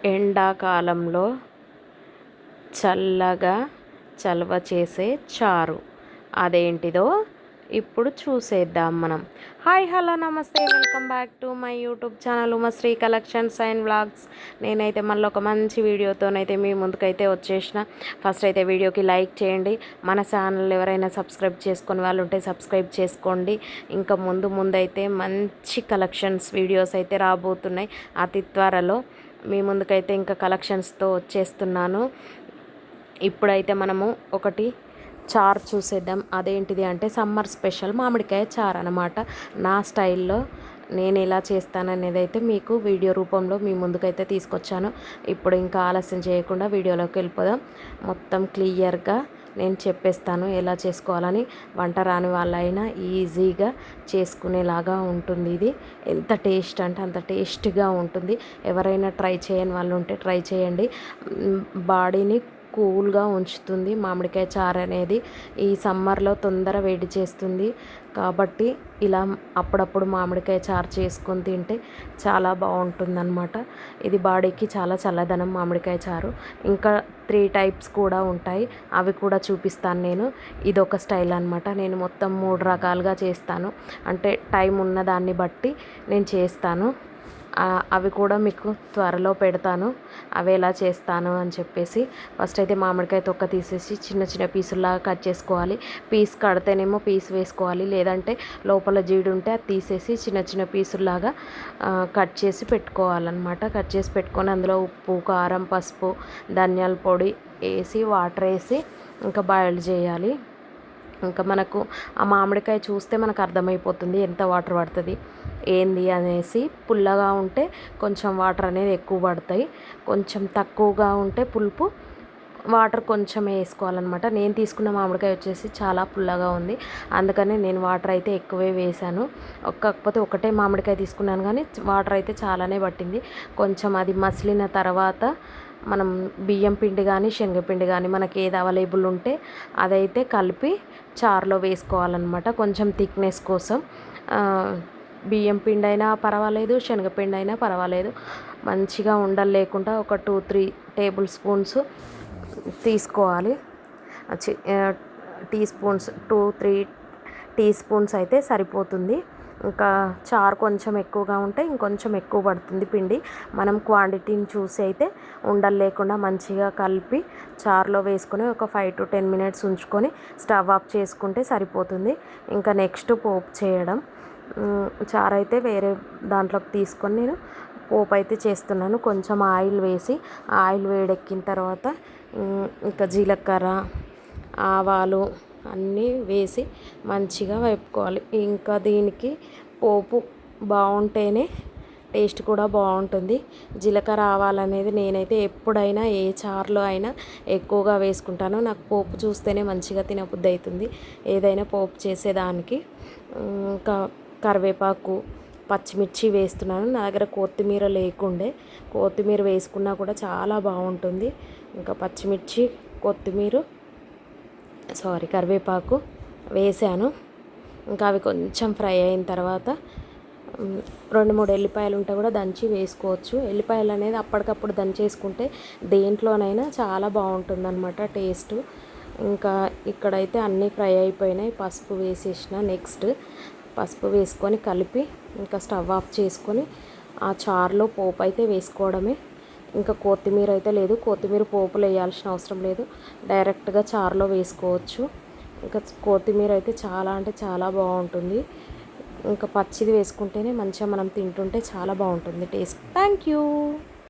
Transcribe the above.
ఎండాకాలంలో చల్లగా చలవ చేసే చారు అదేంటిదో ఇప్పుడు చూసేద్దాం మనం. హాయ్ హలో నమస్తే, welcome back to my YouTube channel Umashri collections and vlogs. నేనైతే మళ్ళీ ఒక మంచి వీడియోతోనైతే మీ ముందుకైతే వచ్చేసిన. ఫస్ట్ అయితే వీడియోకి లైక్ చేయండి. మన ఛానల్ ఎవరైనా సబ్స్క్రైబ్ చేసుకుని వాళ్ళు ఉంటే సబ్స్క్రైబ్ చేసుకోండి. ఇంకా ముందైతే మంచి కలెక్షన్స్ వీడియోస్ అయితే రాబోతున్నాయి అతి త్వరలో. మీ ముందుకైతే ఇంకా కలెక్షన్స్తో వచ్చేస్తున్నాను. ఇప్పుడైతే మనము ఒకటి చారు చూసేద్దాం. అదేంటిది అంటే సమ్మర్ స్పెషల్ మామిడికాయ చారు అనమాట. నా స్టైల్లో నేను ఎలా చేస్తాననేది అయితే మీకు వీడియో రూపంలో మీ ముందుకైతే తీసుకొచ్చాను. ఇప్పుడు ఇంకా ఆలస్యం చేయకుండా వీడియోలోకి వెళ్ళిపోదాం. మొత్తం క్లియర్గా నేను చెప్పేస్తాను ఎలా చేసుకోవాలని. వంట రాని వాళ్ళైనా ఈజీగా చేసుకునేలాగా ఉంటుంది. ఇది ఎంత టేస్ట్ అంటే అంత టేస్ట్గా ఉంటుంది. ఎవరైనా ట్రై చేయని వాళ్ళు ఉంటే ట్రై చేయండి. బాడీని కూల్గా ఉంచుతుంది మామిడికాయ చారు అనేది. ఈ సమ్మర్లో తొందర వేడి చేస్తుంది కాబట్టి ఇలా అప్పుడప్పుడు మామిడికాయ చారు చేసుకొని తింటే చాలా బాగుంటుందన్నమాట. ఇది బాడీకి చాలా చల్లదనం మామిడికాయ చారు. ఇంకా 3 టైప్స్ కూడా ఉంటాయి, అవి కూడా చూపిస్తాను నేను. ఇదొక స్టైల్ అనమాట. నేను మొత్తం 3 రకాలుగా చేస్తాను, అంటే టైం ఉన్న దాన్ని బట్టి నేను చేస్తాను. అవి కూడా మీకు త్వరలో పెడతాను, అవి ఎలా చేస్తాను అని చెప్పేసి. ఫస్ట్ అయితే మామిడికాయ తొక్క తీసేసి చిన్న చిన్న పీసుల్లాగా కట్ చేసుకోవాలి. పీస్ కడితేనేమో పీస్ వేసుకోవాలి, లేదంటే లోపల జీడి ఉంటే అది తీసేసి చిన్న చిన్న పీసుల్లాగా కట్ చేసి పెట్టుకోవాలన్నమాట. కట్ చేసి పెట్టుకొని అందులో ఉప్పు, కారం, పసుపు, ధనియాల పొడి వేసి వాటర్ వేసి ఇంకా బాయిల్ చేయాలి. ఇంకా మనకు ఆ మామిడికాయ చూస్తే మనకు అర్థమైపోతుంది ఎంత వాటర్ పడుతుంది ఏంది అనేసి. పుల్లగా ఉంటే కొంచెం వాటర్ అనేది ఎక్కువ పడతాయి, కొంచెం తక్కువగా ఉంటే పులుపు వాటర్ కొంచెం వేసుకోవాలన్నమాట. నేను తీసుకున్న మామిడికాయ వచ్చేసి చాలా పుల్లగా ఉంది, అందుకని నేను వాటర్ అయితే ఎక్కువే వేసాను. కాకపోతే ఒకటే మామిడికాయ తీసుకున్నాను కానీ వాటర్ అయితే చాలానే పట్టింది. కొంచెం అది మసిలిన తర్వాత మనం బియ్యం పిండి కానీ శనగపిండి కానీ మనకి ఏది అవైలబుల్ ఉంటే అదైతే కలిపి చారులో వేసుకోవాలన్నమాట, కొంచెం థిక్నెస్ కోసం. బియ్యం పిండి అయినా పర్వాలేదు, శనగపిండి అయినా పర్వాలేదు. మంచిగా ఉండలు లేకుండా ఒక 2-3 టేబుల్ స్పూన్స్ తీసుకోవాలి. టీ స్పూన్స్ 2-3 టీ స్పూన్స్ అయితే సరిపోతుంది. ఇంకా చారు కొంచెం ఎక్కువగా ఉంటే ఇంకొంచెం ఎక్కువ పడుతుంది పిండి. మనం క్వాంటిటీని చూసి అయితే ఉండలు లేకుండా మంచిగా కలిపి చారులో వేసుకొని ఒక 5-10 మినిట్స్ ఉంచుకొని స్టవ్ ఆఫ్ చేసుకుంటే సరిపోతుంది. ఇంకా నెక్స్ట్ పోపు చేయడం. చారు అయితే వేరే దాంట్లోకి తీసుకొని నేను పోపు అయితే చేస్తున్నాను. కొంచెం ఆయిల్ వేసి ఆయిల్ వేడెక్కిన తర్వాత ఇంకా జీలకర్ర, ఆవాలు అన్నీ వేసి మంచిగా వేపుకోవాలి. ఇంకా దీనికి పోపు బాగుంటేనే టేస్ట్ కూడా బాగుంటుంది. జీలకర్ర ఆవాలు అనేది నేనైతే ఎప్పుడైనా ఏ చారులో అయినా ఎక్కువగా వేసుకుంటాను. నాకు పోపు చూస్తేనే మంచిగా తినబుద్ధి అవుతుంది ఏదైనా పోపు చేసేదానికి. ఇంకా కరివేపాకు, పచ్చిమిర్చి వేస్తున్నాను. నా దగ్గర కొత్తిమీర లేకుండే, కొత్తిమీర వేసుకున్నా కూడా చాలా బాగుంటుంది. ఇంకా పచ్చిమిర్చి, కరివేపాకు వేసాను. ఇంకా అవి కొంచెం ఫ్రై అయిన తర్వాత 2-3 ఎల్లిపాయలు ఉంటే కూడా దంచి వేసుకోవచ్చు. ఎల్లిపాయలు అనేది అప్పటికప్పుడు దంచేసుకుంటే దేంట్లోనైనా చాలా బాగుంటుందన్నమాట టేస్ట్. ఇంకా ఇక్కడైతే అన్నీ ఫ్రై అయిపోయినాయి. పసుపు వేసేసిన. నెక్స్ట్ పసుపు వేసుకొని కలిపి ఇంకా స్టవ్ ఆఫ్ చేసుకొని ఆ చారులో పోపు అయితే వేసుకోవడమే. ఇంకా కొత్తిమీర అయితే లేదు, కొత్తిమీర పోపులో వేయాల్సిన అవసరం లేదు, డైరెక్ట్గా చారులో వేసుకోవచ్చు. ఇంకా కొత్తిమీర అయితే చాలా అంటే చాలా బాగుంటుంది. ఇంకా పచ్చిది వేసుకుంటేనే మంచిగా మనం తింటుంటే చాలా బాగుంటుంది టేస్ట్. Thank you.